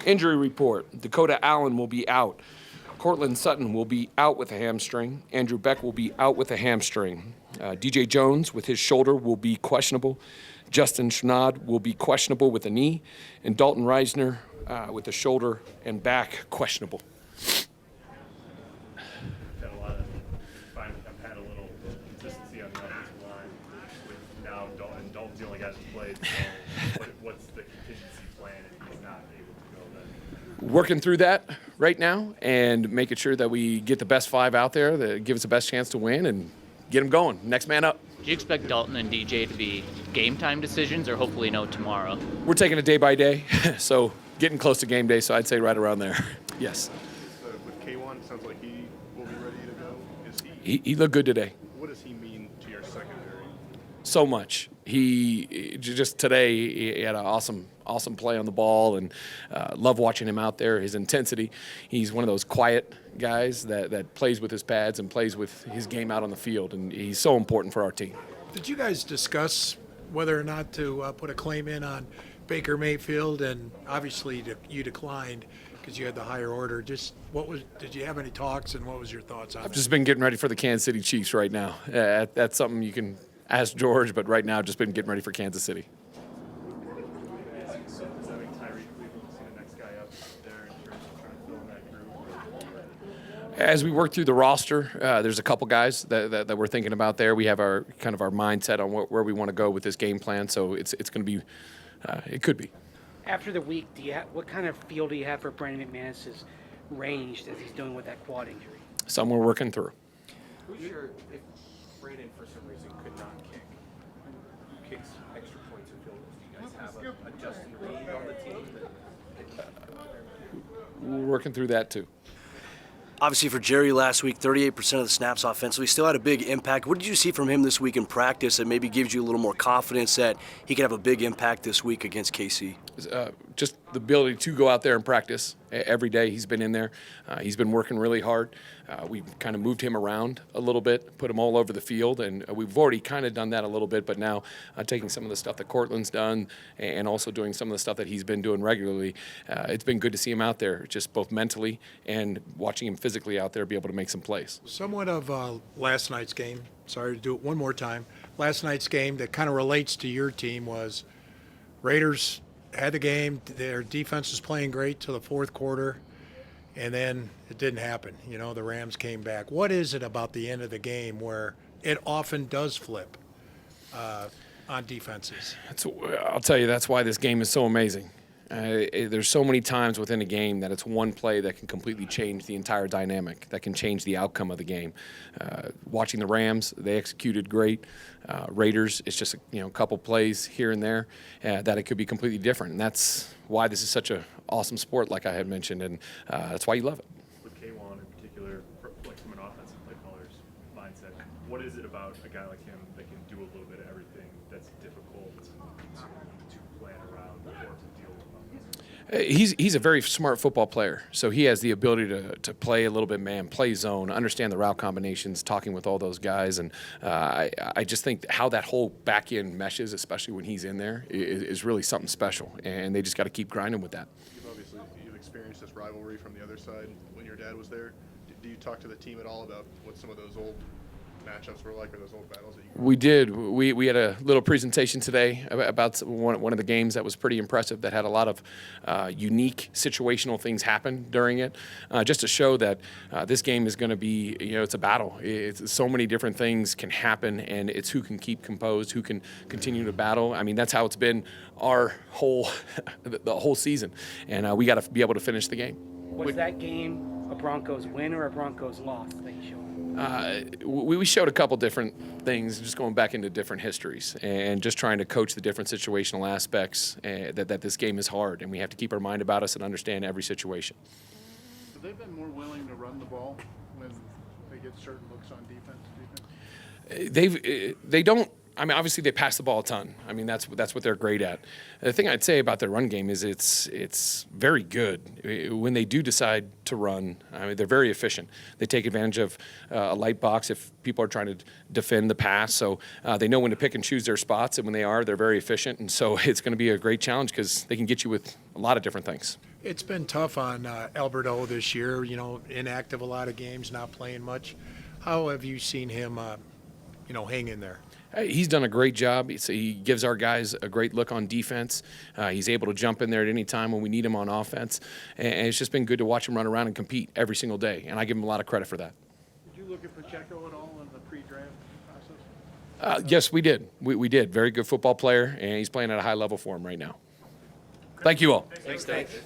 Injury report. Dakota Allen will be out. Courtland Sutton will be out with a hamstring. Andrew Beck will be out with a hamstring. DJ Jones with his shoulder will be questionable. Justin Schnad will be questionable with a knee. And Dalton Reisner with the shoulder and back questionable. I've had a little consistency on the offensive line with now Dalton's the only guy that's played. So what's the contingency plan if he's not able to go then? Working through that right now and making sure that we get the best five out there that give us the best chance to win and get them going. Next man up. Do you expect Dalton and DJ to be game time decisions or hopefully no tomorrow? We're taking it day by day, so getting close to game day, so I'd say right around there. Yes. With K1, sounds like he will be ready to go. Is He looked good today. What does he mean to your secondary? So much. He just today he had an awesome play on the ball, and love watching him out there. His intensity. He's one of those quiet guys that plays with his pads and plays with his game out on the field, and he's so important for our team. Did you guys discuss whether or not to put a claim in on Baker Mayfield? And obviously you declined because you had the higher order. Just did you have any talks, and what was your thoughts on it? I've just been getting ready for the Kansas City Chiefs right now. That's something you can ask George, but right now just been getting ready for Kansas City. As we work through the roster, there's a couple guys that we're thinking about there. We have our kind of our mindset on where we want to go with this game plan, so it's going to be, it could be. After the week, what kind of feel do you have for Brandon McManus's range as he's doing with that quad injury? Some we're working through. Who's sure if Brandon for some reason could not kick, who kicks extra points and field goals? Do you guys have a Justin Reed on the team? We're working through that too. Obviously for Jerry last week, 38% of the snaps offensively, still had a big impact. What did you see from him this week in practice that maybe gives you a little more confidence that he could have a big impact this week against KC? Just the ability to go out there and practice every day. He's been in there. He's been working really hard. We've kind of moved him around a little bit, put him all over the field, and we've already kind of done that a little bit, but now taking some of the stuff that Courtland's done and also doing some of the stuff that he's been doing regularly, it's been good to see him out there, just both mentally and watching him physically out there be able to make some plays. Somewhat of last night's game, sorry to do it one more time, last night's game that kind of relates to your team was Raiders had the game, their defense was playing great till the fourth quarter, and then it didn't happen. You know, the Rams came back. What is it about the end of the game where it often does flip on defenses? I'll tell you, that's why this game is so amazing. There's so many times within a game that it's one play that can completely change the entire dynamic, that can change the outcome of the game. Watching the Rams, they executed great. Raiders, it's just a couple plays here and there that it could be completely different, and that's why this is such an awesome sport, like I had mentioned, and that's why you love it. With K1 in particular, like from an offensive play caller's mindset, what is it about a guy like him that can do a little bit of everything that's difficult to plan around or to deal with? He's a very smart football player, so he has the ability to play a little bit man, play zone, understand the route combinations, talking with all those guys, and I just think how that whole back end meshes, especially when he's in there, is really something special, and they just got to keep grinding with that. You've experienced this rivalry from the other side when your dad was there. Do you talk to the team at all about what some of those old matchups were like, or those old battles that you We did. We had a little presentation today about one of the games that was pretty impressive, that had a lot of unique situational things happen during it, just to show that this game is going to be, it's a battle. It's so many different things can happen, and it's who can keep composed, who can continue to battle. I mean, that's how it's been our the whole season, and we got to be able to finish the game. Was that game a Broncos win or a Broncos loss that you showed? We showed a couple different things, just going back into different histories and just trying to coach the different situational aspects, that this game is hard, and we have to keep our mind about us and understand every situation. Have they been more willing to run the ball when they get certain looks on defense, do you think? They don't. I mean, obviously they pass the ball a ton. I mean, that's what they're great at. The thing I'd say about their run game is it's very good. When they do decide to run, I mean, they're very efficient. They take advantage of a light box if people are trying to defend the pass. So they know when to pick and choose their spots, and when they are, they're very efficient. And so it's going to be a great challenge because they can get you with a lot of different things. It's been tough on Alberto this year, inactive a lot of games, not playing much. How have you seen him, hang in there? He's done a great job. He gives our guys a great look on defense. He's able to jump in there at any time when we need him on offense. And it's just been good to watch him run around and compete every single day. And I give him a lot of credit for that. Did you look at Pacheco at all in the pre-draft process? Yes, we did. We did. Very good football player, and he's playing at a high level for him right now. Thank you all. Thanks, Dave.